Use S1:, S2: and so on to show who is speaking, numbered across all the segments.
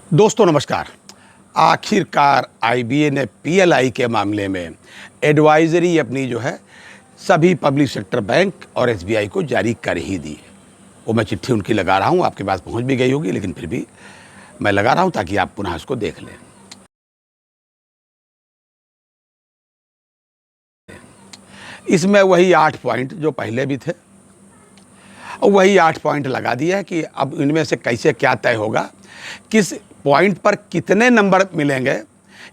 S1: दोस्तों नमस्कार। आखिरकार आईबीए ने पीएलआई के मामले में एडवाइजरी अपनी जो है सभी पब्लिक सेक्टर बैंक और एसबीआई को जारी कर ही दी है। वो मैं चिट्ठी उनकी लगा रहा हूँ, आपके पास पहुँच भी गई होगी, लेकिन फिर भी मैं लगा रहा हूँ ताकि आप पुनः इसको देख लें। इसमें वही 8 पॉइंट जो पहले भी थे और वही 8 पॉइंट लगा दिया है कि अब इनमें से कैसे क्या तय होगा, किस पॉइंट पर कितने नंबर मिलेंगे,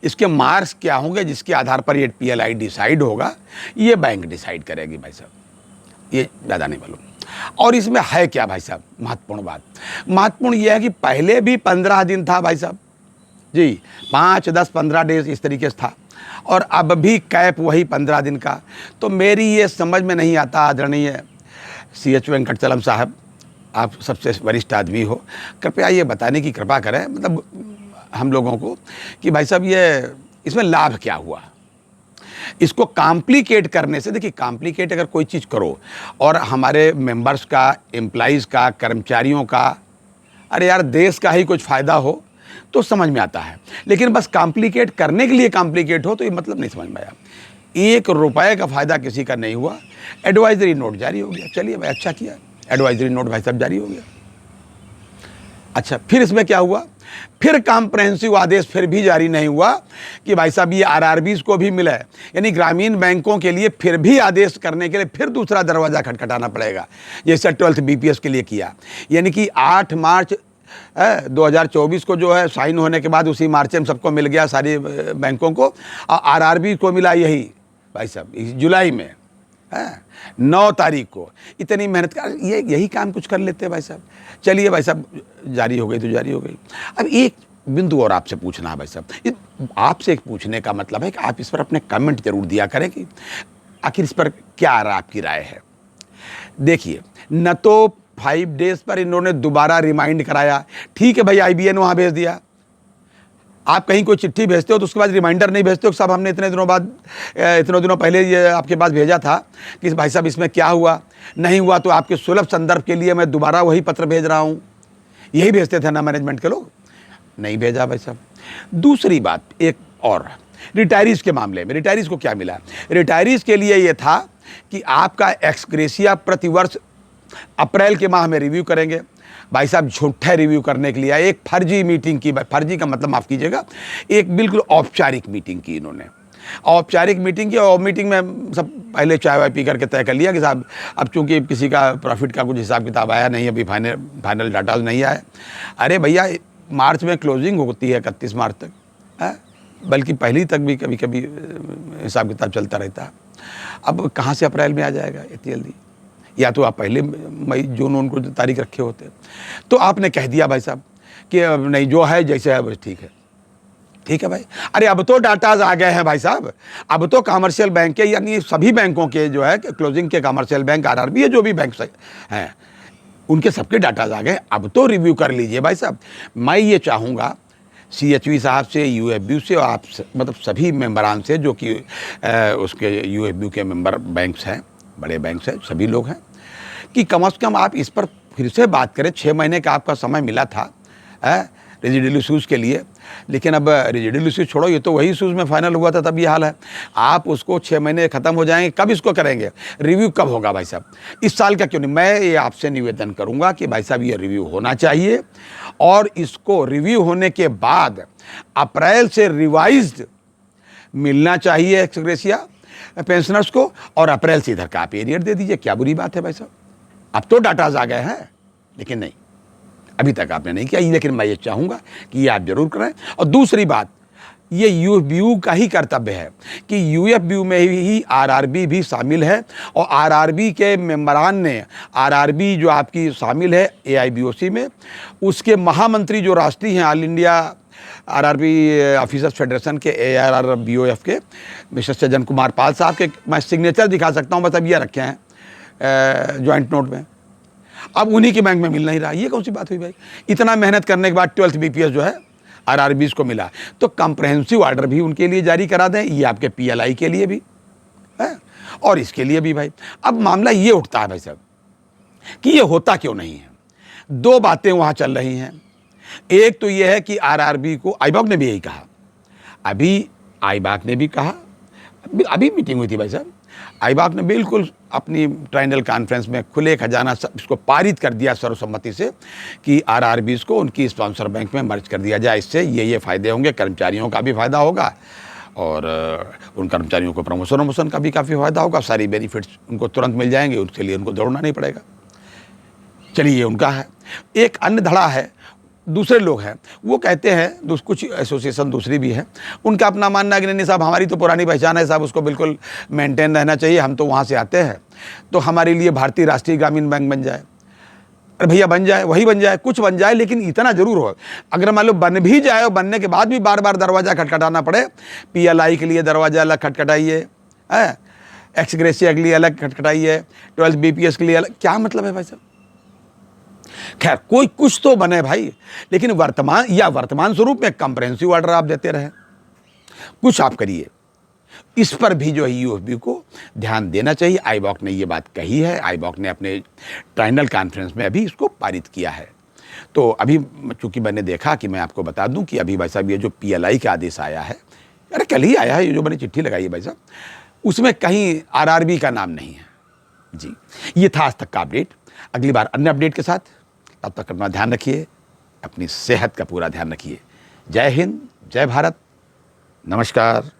S1: इसके मार्क्स क्या होंगे, जिसके आधार पर ये पीएलआई डिसाइड होगा। ये बैंक डिसाइड करेगी भाई साहब, ये ज़्यादा नहीं मालूम। और इसमें है क्या भाई साहब, महत्वपूर्ण बात, महत्वपूर्ण ये है कि पहले भी 15 दिन था भाई साहब जी, 5, 10, 15 डेज इस तरीके से था, और अब भी कैप वही 15 दिन का। तो मेरी ये समझ में नहीं आता, आदरणीय CH वेंकटचलम साहब, आप सबसे वरिष्ठ आदमी हो, कृपया ये बताने की कृपा करें, मतलब हम लोगों को, कि भाई साहब ये इसमें लाभ क्या हुआ। इसको कॉम्प्लिकेट करने से, देखिए कॉम्प्लिकेट अगर कोई चीज़ करो और हमारे मेंबर्स का, एम्प्लॉइज़ का, कर्मचारियों का, अरे यार देश का ही कुछ फ़ायदा हो तो समझ में आता है, लेकिन बस कॉम्प्लिकेट करने के लिए कॉम्प्लिकेट हो तो ये मतलब नहीं समझ में आया। 1 रुपये का फ़ायदा किसी का नहीं हुआ। एडवाइजरी नोट जारी हो गया, चलिए भाई अच्छा किया, एडवाइजरी नोट भाई साहब जारी हो गया। अच्छा, फिर इसमें क्या हुआ, फिर कॉम्प्रहेंसिव आदेश फिर भी जारी नहीं हुआ कि भाई साहब ये आरआरबीज को भी मिला है, यानी ग्रामीण बैंकों के लिए फिर भी आदेश करने के लिए फिर दूसरा दरवाज़ा खटखटाना पड़ेगा, जैसे 12th बीपीएस के लिए किया। यानी कि 8 मार्च 2024 को जो है साइन होने के बाद उसी मार्च में सबको मिल गया, सारी बैंकों को, और आरआरबी को मिला यही भाई साहब जुलाई में 9 तारीख को। इतनी मेहनत कर ये यही काम कुछ कर लेते हैं भाई साहब। चलिए भाई साहब, जारी हो गई तो जारी हो गई। अब एक बिंदु और आपसे पूछना है भाई साहब, आपसे एक पूछने का मतलब है कि आप इस पर अपने कमेंट जरूर दिया करें कि आखिर इस पर क्या आपकी राय है। देखिए, न तो 5 डेज पर इन्होंने दोबारा रिमाइंड कराया, ठीक है भाई आईबीए ने वहाँ भेज दिया, आप कहीं कोई चिट्ठी भेजते हो तो उसके बाद रिमाइंडर नहीं भेजते हो साहब हमने इतने दिनों पहले ये आपके पास भेजा था कि भाई साहब इसमें क्या हुआ, नहीं हुआ तो आपके सुलभ संदर्भ के लिए मैं दोबारा वही पत्र भेज रहा हूँ। यही भेजते थे ना मैनेजमेंट के लोग, नहीं भेजा भाई साहब। दूसरी बात एक और, रिटायरीज़ के मामले में, रिटायरीज़ को क्या मिला, रिटायरीज़ के लिए ये था कि आपका एक्सग्रेशिया प्रतिवर्ष अप्रैल के माह में रिव्यू करेंगे। भाई साहब झूठा रिव्यू करने के लिए एक फर्जी मीटिंग की, फर्जी का मतलब माफ़ कीजिएगा, एक बिल्कुल औपचारिक मीटिंग की इन्होंने, औपचारिक मीटिंग की, और मीटिंग में सब पहले चाय वाय पी करके तय कर लिया कि साहब अब चूंकि किसी का प्रॉफिट का कुछ हिसाब किताब आया नहीं, अभी फाइनल डाटा नहीं आया। अरे भैया मार्च में क्लोजिंग होती है 31 मार्च तक, बल्कि पहली तक भी कभी कभी हिसाब किताब चलता रहता है। अब कहाँ से अप्रैल में आ जाएगा इतनी जल्दी, या तो आप पहले मई जून उनको तारीख रखे होते। तो आपने कह दिया भाई साहब कि अब नहीं, जो है जैसे है बस ठीक है, ठीक है भाई। अरे अब तो डाटाज आ गए हैं भाई साहब, अब तो कमर्शियल बैंक के, यानी सभी बैंकों के जो है क्लोजिंग के, कमर्शियल बैंक, आरआरबी है, जो भी बैंक हैं उनके सबके डाटाज आ गए, अब तो रिव्यू कर लीजिए भाई साहब। मैं ये चाहूँगा CHV साहब से, UFBU से, और आप मतलब सभी मेम्बरान से जो कि उसके UFBU के मेंबर बैंक्स हैं, बड़े बैंक्स हैं, सभी लोग हैं, कि कम से कम आप इस पर फिर से बात करें। 6 महीने का आपका समय मिला था रेजिडुअल इश्यूज़ के लिए, लेकिन अब रेजिडुअल इश्यूज़ छोड़ो, ये तो वही इश्यूज़ में फाइनल हुआ था तब ये हाल है। आप उसको 6 महीने ख़त्म हो जाएंगे, कब इसको करेंगे, रिव्यू कब होगा भाई साहब, इस साल का क्यों नहीं। मैं ये आपसे निवेदन करूँगा कि भाई साहब ये रिव्यू होना चाहिए, और इसको रिव्यू होने के बाद अप्रैल से रिवाइज्ड मिलना चाहिए एक्सग्रेशिया पेंशनर्स को, और अप्रैल से इधर का पीरियड दे दीजिए। क्या बुरी बात है भाई साहब, अब तो डाटाज आ गए हैं, लेकिन नहीं, अभी तक आपने नहीं किया, लेकिन मैं ये चाहूँगा कि ये आप जरूर करें। और दूसरी बात, ये UFBU का ही कर्तव्य है कि UFBU में ही आरआरबी भी शामिल है, और आरआरबी के मेम्बरान ने, आरआरबी जो आपकी शामिल है AIBOC में, उसके महामंत्री जो राष्ट्रीय हैं, all India RRB officers federation के ARRBOF के मिस्टर सज्जन कुमार पाल साहब के मैं सिग्नेचर दिखा सकता हूँ, बस अब ये रखे हैं जॉइंट नोट में। अब उन्हीं के बैंक में मिल नहीं रहा, ये कौन सी बात हुई भाई। इतना मेहनत करने के बाद 12th BPS जो है आरआरबीज को मिला, तो कॉम्प्रहेंसिव ऑर्डर भी उनके लिए जारी करा दें, ये आपके पीएलआई के लिए भी है और इसके लिए भी भाई। अब मामला ये उठता है भाई साहब कि ये होता क्यों नहीं है। 2 बातें वहाँ चल रही हैं। एक तो ये है कि आरआरबी को आईबॉक ने भी यही कहा, अभी आईबॉक ने भी कहा, अभी मीटिंग हुई थी भाई साहब, आईबॉक ने बिल्कुल अपनी ट्राइनल कॉन्फ्रेंस में खुले खजाना इसको पारित कर दिया सर्वसम्मति से कि आरआरबीज को उनकी स्पॉन्सर बैंक में मर्ज कर दिया जाए। इससे ये फ़ायदे होंगे, कर्मचारियों का भी फ़ायदा होगा और उन कर्मचारियों को प्रमोशन का भी काफ़ी फ़ायदा होगा, सारी बेनिफिट्स उनको तुरंत मिल जाएंगे, उसके लिए उनको दौड़ना नहीं पड़ेगा। चलिए, ये उनका है। एक अन्य धड़ा है, दूसरे लोग हैं, वो कहते हैं, कुछ एसोसिएशन दूसरी भी है, उनका अपना मानना है कि नहीं साहब, हमारी तो पुरानी पहचान है साहब, उसको बिल्कुल मेंटेन रहना चाहिए, हम तो वहाँ से आते हैं, तो हमारे लिए भारतीय राष्ट्रीय ग्रामीण बैंक बन जाए। अरे भैया, बन जाए, वही बन जाए, कुछ बन जाए, लेकिन इतना जरूर हो, अगर मान लो बन भी जाए और बनने के बाद भी बार बार दरवाज़ा खटखटाना पड़े, पीएलआई के लिए दरवाज़ा अलग खटखटाइए, एक्स ग्रेशिया के लिए अलग खटखटाइए, 12 बीपीएस के लिए अलग, क्या मतलब है भाई साहब? खैर, कोई कुछ तो बने भाई, लेकिन वर्तमान स्वरूप में कंप्रेहेंसिव ऑर्डर आप देते रहे, कुछ आप करिए। इस पर भी जो है यूएफबी को ध्यान देना चाहिए। आईबॉक ने ये बात कही है, आईबॉक ने अपने ट्राइनल कॉन्फ्रेंस में अभी इसको पारित किया है। तो अभी चूंकि मैंने देखा कि मैं आपको बता दूं कि अभी भाई साहब ये जो पीएलआई का आदेश आया है, अरे कल ही आया है, ये जो मैंने चिट्ठी लगाई है भाई साहब, उसमें कहीं आरआरबी का नाम नहीं है जी। ये था आज तक का अपडेट, अगली बार अन्य अपडेट के साथ, तब तक अपना ध्यान रखिए, अपनी सेहत का पूरा ध्यान रखिए। जय हिंद, जय भारत, नमस्कार।